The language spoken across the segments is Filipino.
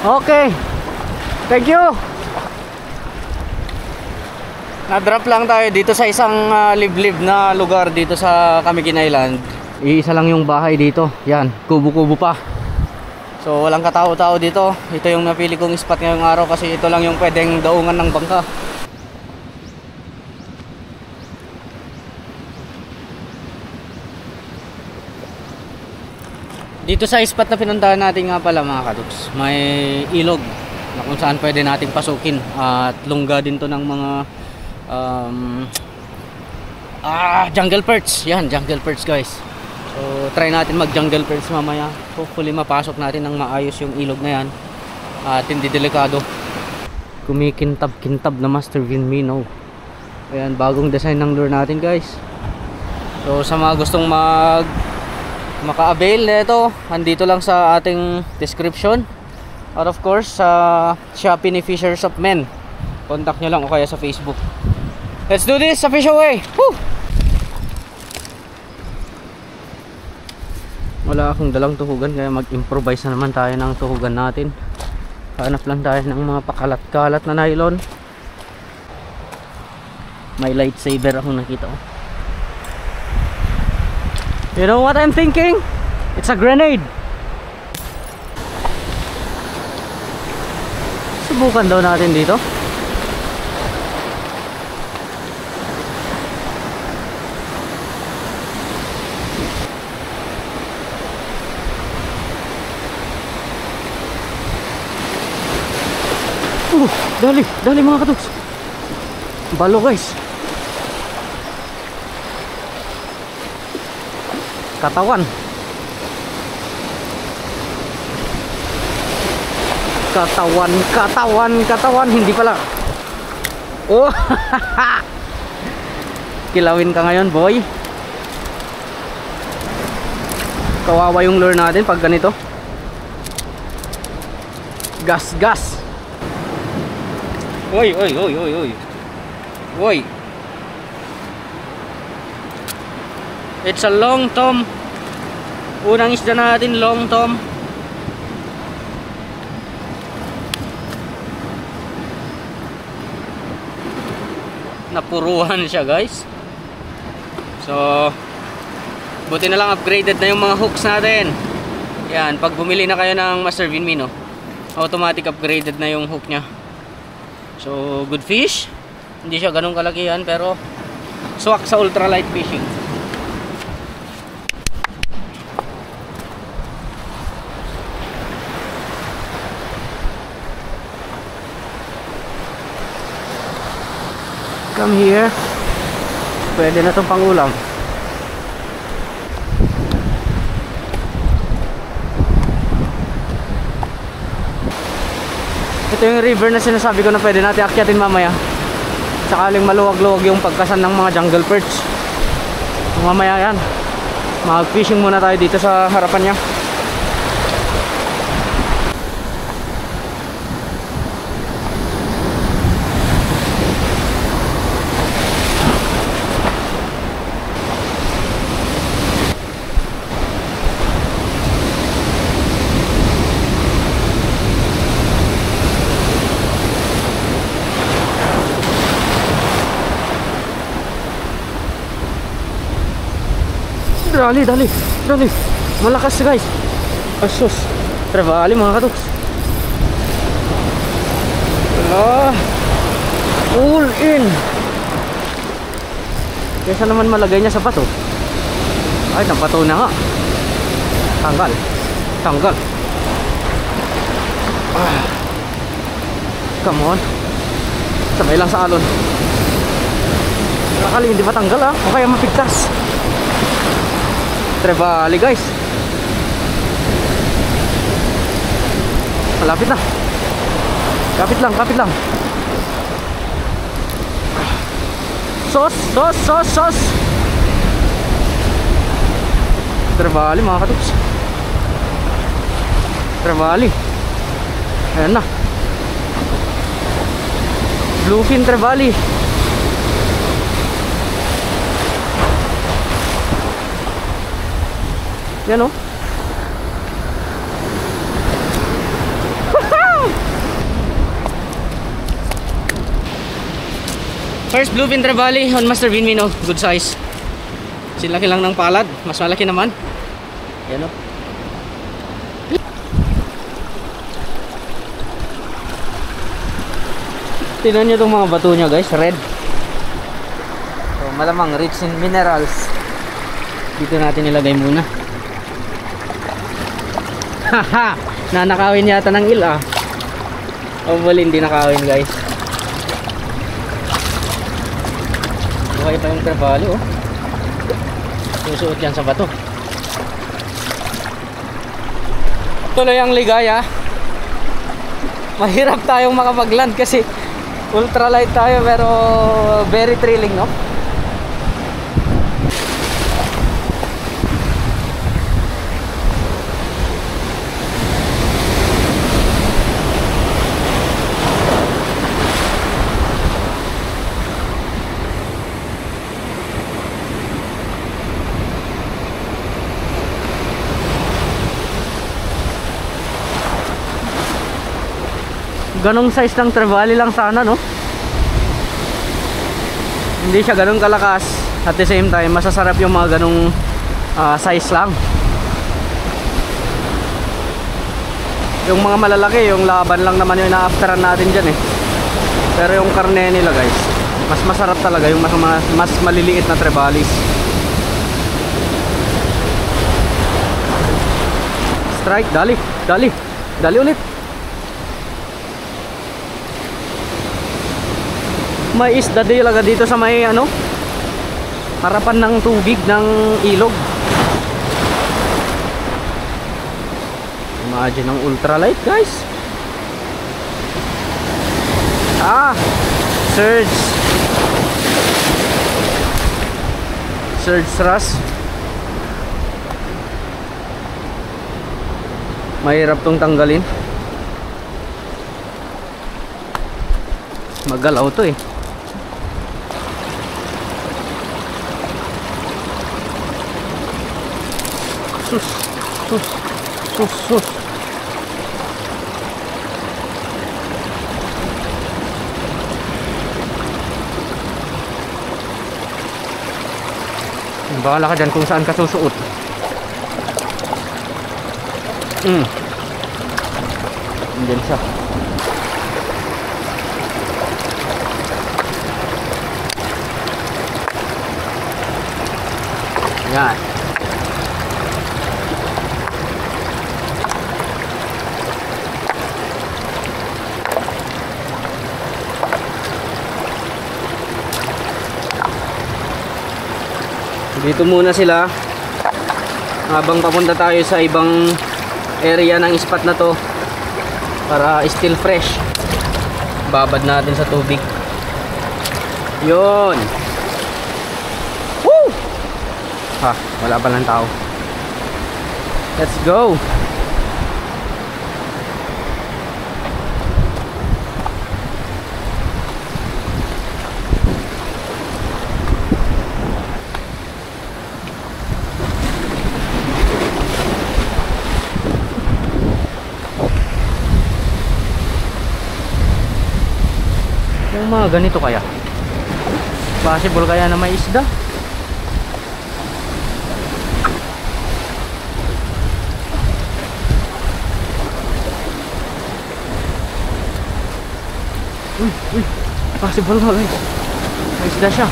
Okay. Thank you. Na-drop lang tayo dito sa isang liblib na lugar dito sa Camiguin Island. Iisa lang yung bahay dito. Yan, kubo-kubo pa. So walang katao-tao dito. Ito yung napili kong spot ngayong araw kasi ito lang yung pwedeng daungan ng bangka. Dito sa spot na pinuntahan natin nga pala mga kaduks, may ilog na kung saan pwede nating pasukin. At lungga din to ng mga jungle perch. Yan, jungle perch guys. So try natin mag jungle perch mamaya. Hopefully mapasok natin ng maayos yung ilog na yan at hindi delikado. Kumikintab-kintab na Master Vinmino. Ayan, bagong design ng lure natin guys. So sa mga gustong maka-avail nito, andito lang sa ating description. Or of course sa Shopee ni Fishers of Men. Contact nyo lang o kaya sa Facebook. Let's do this sa fish away. Woo! Wala akong dalang tuhugan kaya mag-improvise na naman tayo ng tuhugan natin. Hanap lang tayo ng mga pakalat-kalat na nylon. May lightsaber akong nakita ko. You know what I'm thinking? It's a grenade. Subukan daw natin dito. Dali mga katuks. Balo guys. Katawan hindi pala. Oh. Kilawin ka ngayon boy. Kawawa yung lure natin pag ganito. Gas. Oy. It's a long tom. Unang isda natin, long tom. Napuruhan siya guys. So buti na lang upgraded na yung mga hooks natin. Yan, pag bumili na kayo ng Master Vinmino, automatic upgraded na yung hook nya. So good fish. Hindi siya ganun kalakihan pero swak sa ultralight fishing. Come here. Pwede na itong pangulam. Ito yung river na sinasabi ko na pwede natin akyatin mamaya. Sakaling maluwag-luwag yung pagkasan ng mga jungle perch. Mamaya yan, mag-fishing muna tayo dito sa harapan niya. Dali. Malakas guys. Asus. Trevali mga katuks. All in. Kesa naman malagay niya sa bato. Ay, nabato na nga. Tanggal. Come on. Sabay lang sa alon. Nakali hindi matanggal ha. O kaya mapigtas. Trevali guys. Malapit na. Kapit lang. Sos. Trevali mga katuks. Trevali. Ayan na. Bluefin trevali. Yan o. First bluefin trevally on Master Vinmino. Good size. Silaki lang ng palad. Mas malaki naman. Yan o. Tingnan nyo itong mga bato nya guys. Red. So, malamang rich in minerals. Dito natin ilagay muna. Haha! Nanakawin yata ng ila. O wala, hindi nakawin guys. Buhay pa yung trevally oh. Susuot yan sa bato. Tuloy ang ligaya. Mahirap tayong makapag-land kasi ultralight tayo, pero very thrilling, no? Ganong size ng trevally lang sana, no? Hindi siya ganong kalakas. At the same time, masasarap yung mga ganong size lang. Yung mga malalaki, yung laban lang naman yung ina-afteran natin dyan eh. Pero yung karne nila guys, mas masarap talaga yung mas maliliit na trevallies. Strike, dali, dali, dali ulit. May isda talaga dito sa may ano, harapan ng tubig ng ilog. Imagine ang ultralight guys. Surge thrust. Mahirap tong tanggalin. Magalaw to eh. Sus. Bahala ka dyan kung saan ka susuot. Andyan siya. Yan. Dito muna sila habang papunta tayo sa ibang area ng spot na to para still fresh. Babad natin sa tubig. Yun. Woo! Wala pa lang tao. Let's go. Yung mga ganito kaya, possible kaya na may isda? Uy, possible nga guys, may isda siya.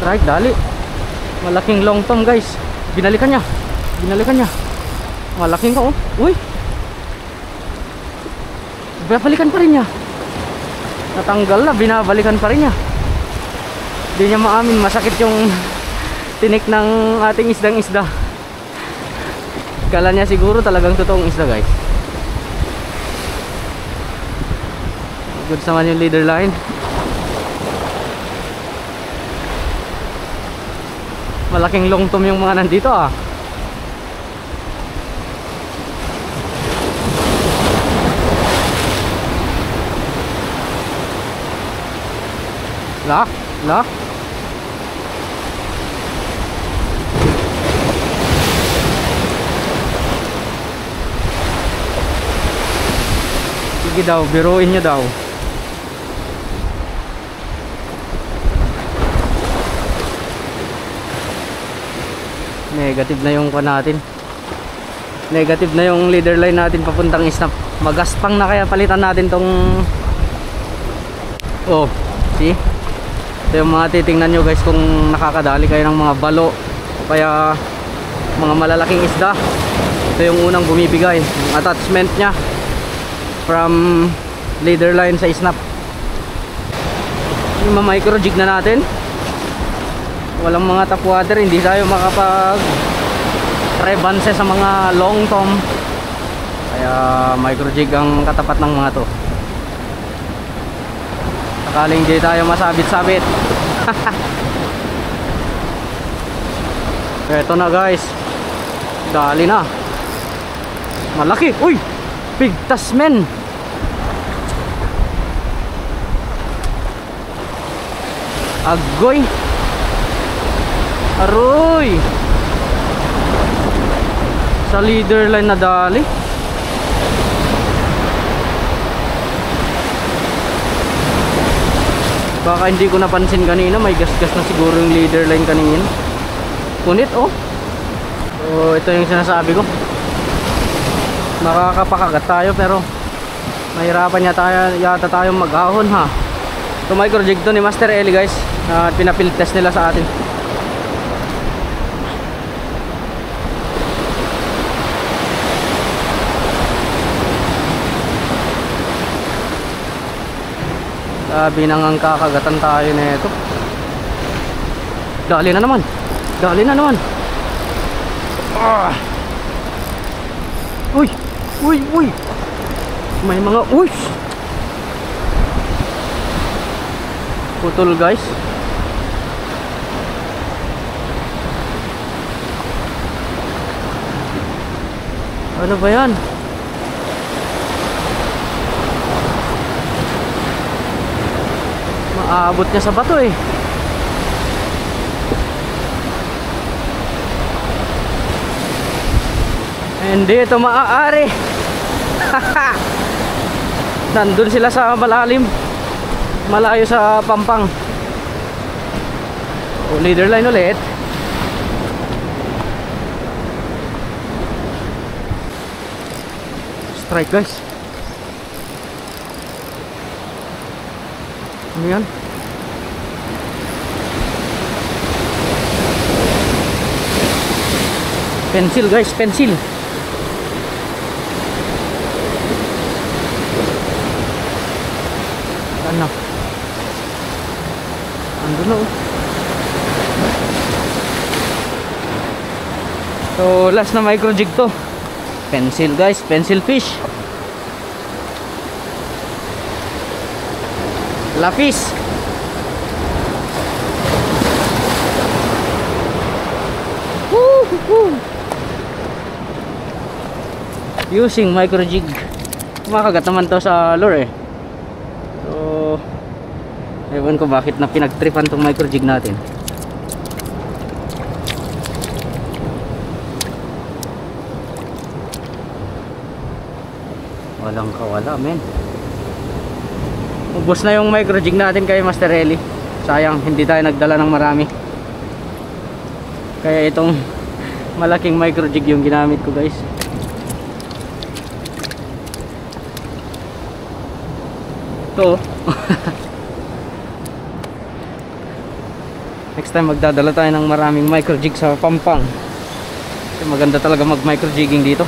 Strike, dali. Malaking long tom guys. Binalikan niya. Malaking ka oh. Uy. Binabalikan pa rin niya. Natanggal na, binabalikan pa rin niya. Hindi niya maamin, masakit yung tinik ng ating isdang isda. Kala niya siguro talagang totoong isda guys. Goods naman yung leader line. Malaking long tom yung mga nandito ah. La. Sige daw, biruin nyo daw. Negative na yung natin. Negative na yung leader line natin papuntang snap. Magaspang na kaya palitan natin tong. Oh, see? Ito yung mga titingnan nyo guys kung nakakadali kayo ng mga balo, kaya mga malalaking isda. Ito yung unang bumibigay, yung attachment nya from leader line sa snap. Yung mga micro jig na natin, walang mga top water, hindi tayo makapag rebanse sa mga long tom, kaya micro jig ang katapat ng mga to. Sakaling hindi tayo masabit-sabit. Eto na guys, dali na, malaki. Uy, big tasman. Agoy, aroy, sa leader line na dali. Baka hindi ko napansin kanina, may gas-gas na siguro yung leader line kanina. Kunit oh. So ito yung sinasabi ko, makakapakagat tayo pero mahirapan yata tayong maghahon ha. Ito micro jig to ni Master Eli guys, pinapill test nila sa atin. Sabi nang kakagatan tayo na ito. Dali na naman. Dali na naman. Ah. Uy. Uy, uy. May mga uy. Putol guys. Ano ba yan? Maabot niya sa bato eh. Hindi ito maaari. Nandun sila sa malalim, malayo sa pampang. O, leader line ulit. Strike guys. Ano yan? Pencil guys, pencil. Ano? Andun na oh. So last na micro jig to. Pencil guys, pencil fish. Lapis. Using micro jig. Makagat naman to sa lure eh. So ewan ko bakit na pinagtripan tong micro jig natin. Walang kawala men. Ubos na yung micro jig natin kay Master Eli. Sayang hindi tayo nagdala ng marami. Kaya itong malaking micro jig yung ginamit ko guys. Ito next time magdadala tayo ng maraming micro jig sa Pampang. Kasi maganda talaga mag micro jigging dito.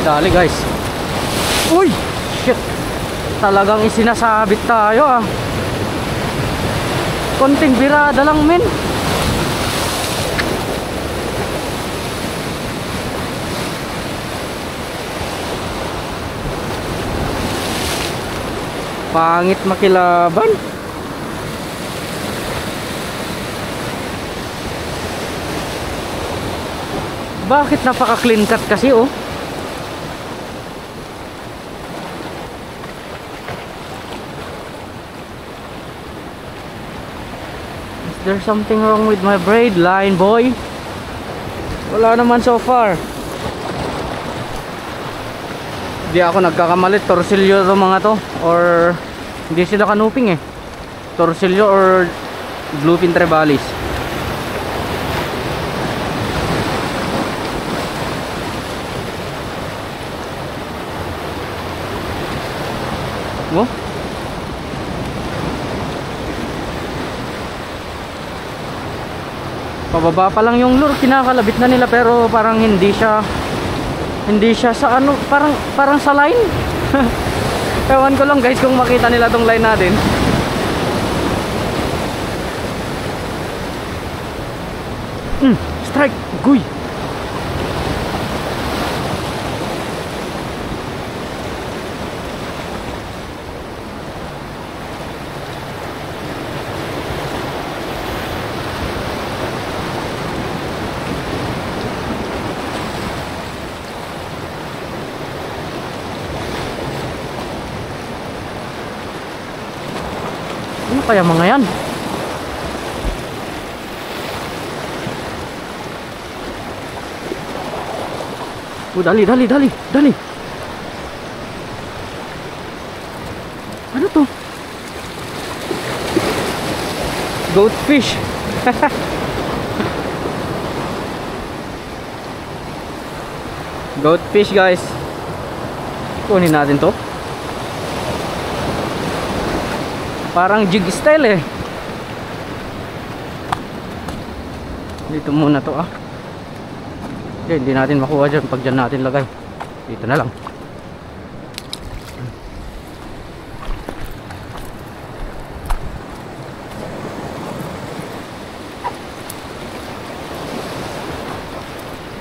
Dali guys. Uy, shit. Talagang isinasabit tayo ah. Konting birada lang men. Pangit makilaban. Bakit napaka clean cut kasi oh. Is there something wrong with my braid line, boy? Wala naman so far. Di ako nagkakamalit, torsilyo to mga to, or hindi sila kanuping eh. Torsilyo or bluefin trebalis. Oh? Pababa pa lang yung lure, kinakalabit na nila pero parang hindi siya sa ano, parang sa line. Ewan ko lang guys kung makita nila tong line natin. Strike, guy. Ano kaya mga yan? Dali. Ano to? Goatfish. Goatfish guys. Kunin natin to. Parang jig style eh. Dito muna to ah. Okay, hindi natin makuha dyan pag dyan natin lagay. Dito na lang.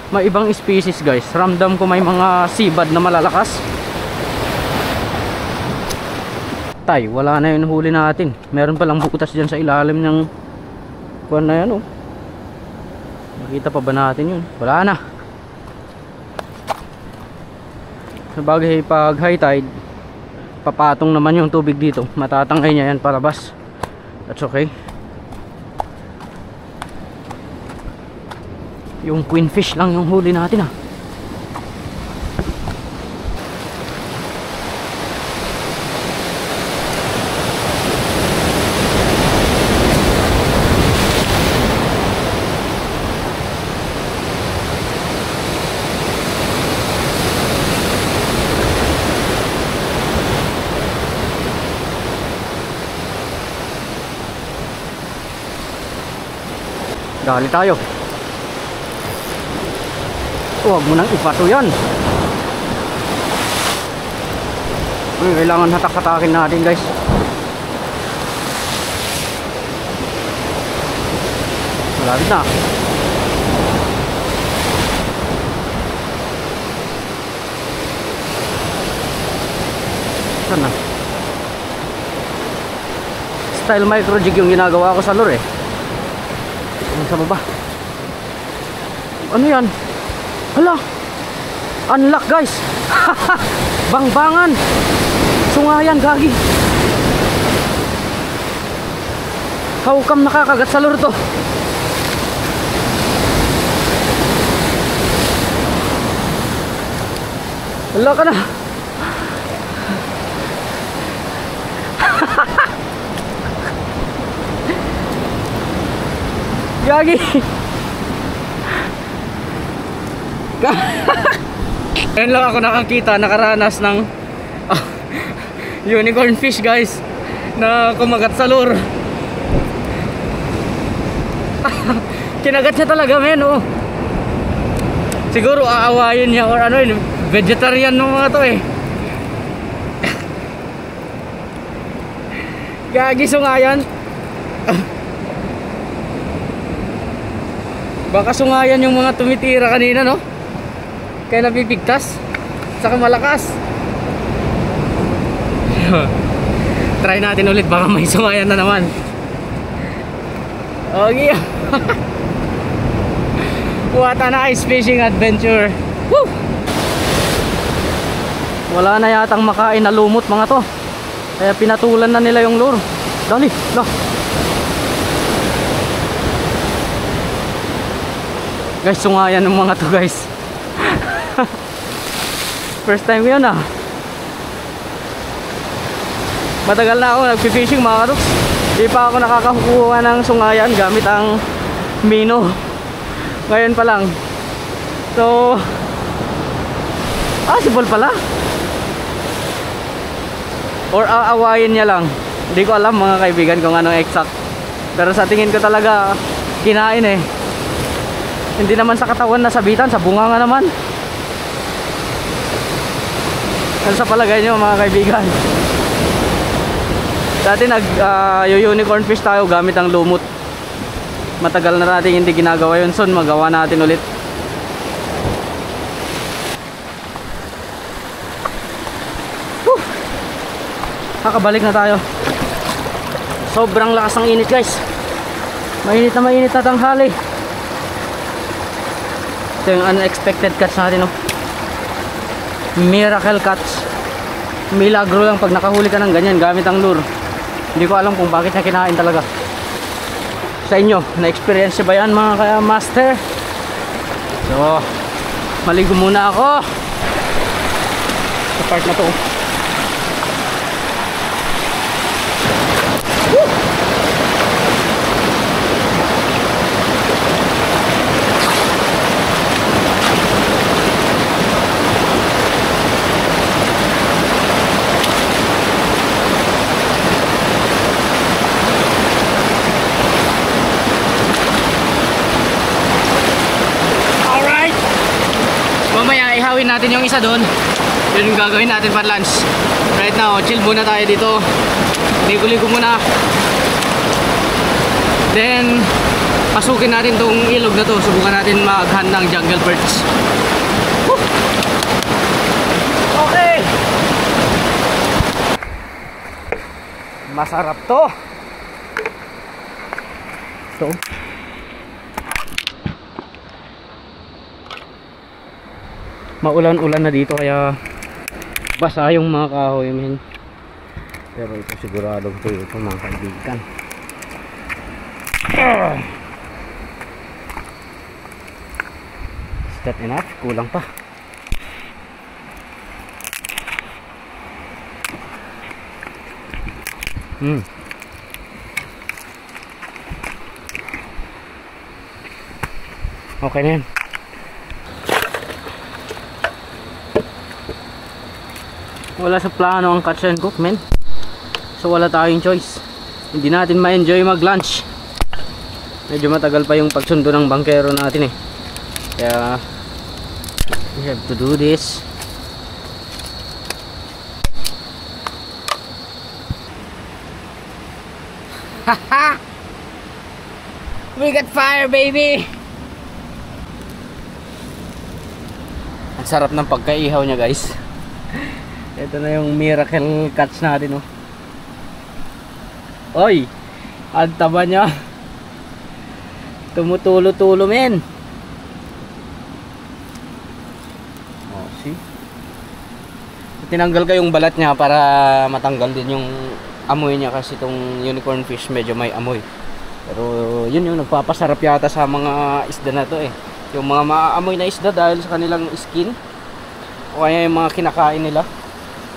May ibang species guys. Ramdam ko may mga sibad na malalakas. Tay, wala na yung huli natin. Meron palang butas dyan sa ilalim ng kuwan na yan oh. Nakita pa ba natin yun? Wala na. Sabagay pag high tide, papatong naman yung tubig dito. Matatangay niya yan palabas. That's okay. Yung queenfish lang yung huli natin ah. Dali tayo. Huwag mo nang ipato yan. Kailangan hatak-hatakin natin guys. Malapit na. Saan na? Style micro jig yung ginagawa ko sa lure eh. Sa baba. Ano yan? Hala, unlock guys. Bangbangan. Sungayan gagi. How come nakakagat sa lure to? Hala ka na. Gagi. Ngayon lang ako nakakita, nakaranas ng unicorn fish guys na kumagat sa lure. Kinagat niya talaga men oh. Siguro aawayin niya or ano yun, vegetarian ng mga to eh. Gagi sungayan. Baka sungayan yung mga tumitira kanina no. Kaya napipigtas. Saka malakas. Try natin ulit, baka may sungayan na naman. Okay. What a nice fishing adventure. Woo! Wala na yatang makain na lumot mga to, kaya pinatulan na nila yung lure. Dali, la. Guys, sungayan ng mga to guys. First time yun ah. Matagal na ako nagpi-fishing mga katoks. Di pa ako nakakakuha ng sungayan gamit ang Mino. Ngayon pa lang. So, possible pala. Or aawayin niya lang. Hindi ko alam mga kaibigan kung anong exact. Pero sa tingin ko talaga kinain eh. Hindi naman sa katawan na sabitan, sa bunga nga naman. Ano sa palagay nyo mga kaibigan? Dati unicorn fish tayo gamit ang lumot. Matagal na natin hindi ginagawa yun. Soon magawa natin ulit. Whew! Nakabalik na tayo. Sobrang lakas ng init guys. Mainit na tanghali. Ito yung unexpected catch natin oh. Miracle catch. Milagro lang pag nakahuli ka ng ganyan gamit ang lure. Hindi ko alam kung bakit niya kinain talaga. Sa inyo, na-experience ba yan mga kaya master? So, maligo muna ako sa part na to. Woo! Mamaya ihawin natin yung isa doon. Yun yung gagawin natin para lunch. Right now, chill muna tayo dito. Ligo-ligo muna. Then, pasukin natin tong ilog na to. Subukan natin maghan ng jungle perch. Woo! Okay. Masarap to. Ito. Maulan-ulan na dito kaya basa yung mga kahoy men. Pero ito sigurado ito mga kaibigan. Is that enough? Kulang pa. Okay na yan. Wala sa plano ang catch and cook men. So wala tayong choice. Hindi natin ma-enjoy mag lunch. Medyo matagal pa yung pagsundo ng bangkero natin eh. Kaya we have to do this. Haha! We got fire baby! Ang sarap ng pagkaihaw niya guys. Ito na yung miracle catch natin oh. Oy! Ang taba niya. Tumutulo-tulo men. Oh, see? Tinanggal ko yung balat niya para matanggal din yung amoy niya kasi itong unicorn fish medyo may amoy. Pero yun yung nagpapasarap yata sa mga isda na to eh. Yung mga maaamoy na isda dahil sa kanilang skin o kaya yung mga kinakain nila.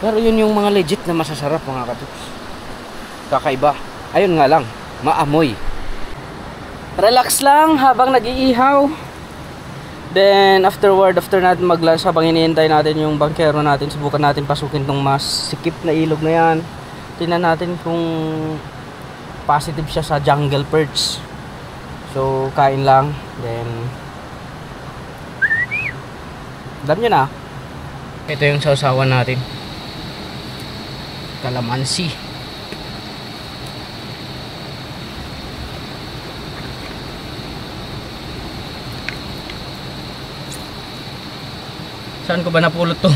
Pero yun yung mga legit na masasarap mga katuks. Kakaiba. Ayun nga lang, maamoy. Relax lang habang nag-iihaw. Then after natin mag-lunch, habang hinihintay natin yung bangkero natin, subukan natin pasukin tong mas sikip na ilog na yan. Tingnan natin kung positive siya sa jungle perch. So kain lang. Then alam nyo na, ito yung sausawan natin. Kalamansi. Saan ko ba napulot to?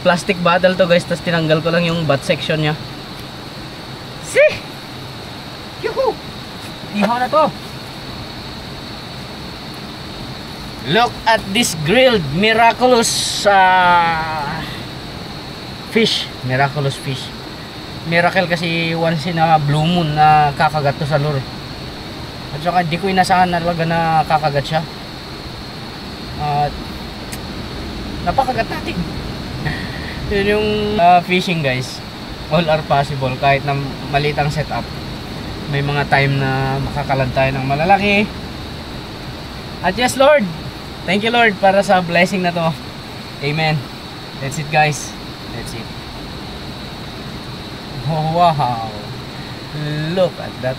Plastic bottle to guys, tapos tinanggal ko lang yung butt section nya. Ihaw na to. Look at this grilled miraculous fish. Miraculous fish. Miracle kasi once in a blue moon na kakagat to sa lure. At saka di ko inasahan na talaga na kakagat siya. At napakagat natin. Yun yung fishing guys. All are possible kahit na maliit ang setup. May mga time na makakalad tayo ng malalaki. At yes Lord, thank you Lord para sa blessing na to. Amen. That's it guys. That's it. Oh, wow. Look at that.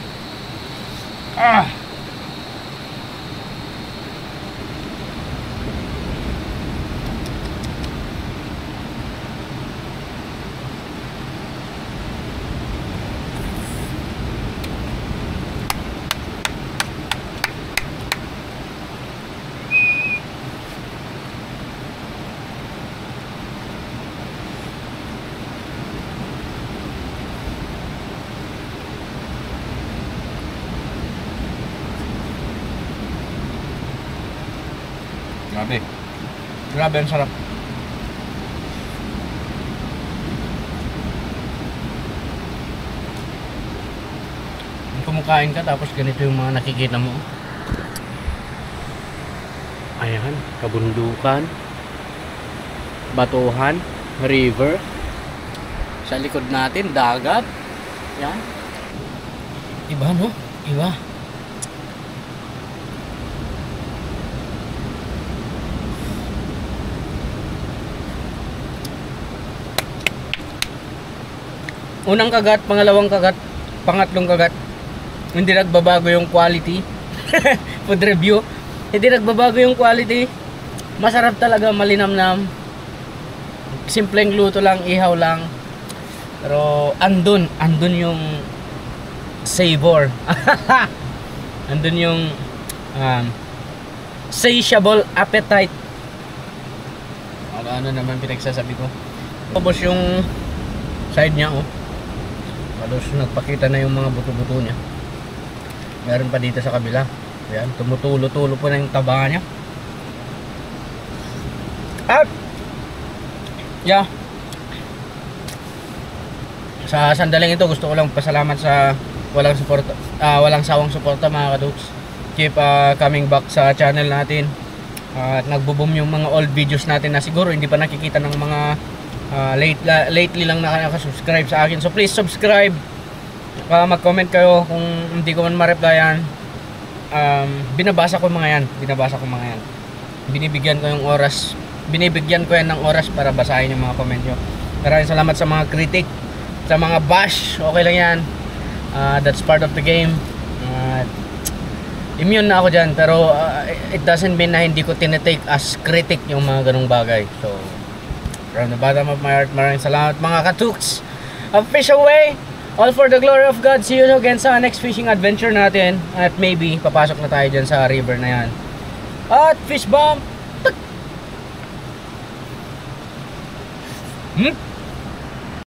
Grabe. Grabe ang sarap. Kumakain ka tapos ganito yung mga nakikita mo. Ayan, kabundukan, batuhan, river. Sa likod natin, dagat. Yan. Iba no? Iba. Unang kagat, pangalawang kagat, pangatlong kagat, hindi nagbabago yung quality. Food review, hindi nagbabago yung quality. Masarap talaga, malinamnam. Simpleng luto lang, ihaw lang. Pero andun yung savor. Andun yung satiable appetite. Ano naman pinagsasabi ko. Tapos yung side niya oh. Halos nagpakita na yung mga buto-buto niya. Meron pa dito sa kabila. Ayan, tumutulo-tulo po na yung taba niya. At yeah. Sa sandaling ito gusto ko lang pasalamat sa walang suporta, walang sawang suporta mga kaduks. Keep coming back sa channel natin. At nagbo-boom yung mga old videos natin na siguro hindi pa nakikita ng mga lately lang nakaka-subscribe sa akin. So please subscribe. Mag-comment kayo kung hindi ko man ma-replyan. Binabasa ko mga yan. Binibigyan ko yan ng oras para basahin yung mga comment nyo. Maraming salamat sa mga critic, sa mga bash. Okay lang yan. That's part of the game. Immune na ako dyan. Pero it doesn't mean na hindi ko tinetake as critic yung mga ganung bagay. So from the bottom of my heart, maraming salamat mga katuks. Fish away, all for the glory of God. See you again sa next fishing adventure natin. At maybe papasok na tayo dyan sa river na yan. At fish bomb.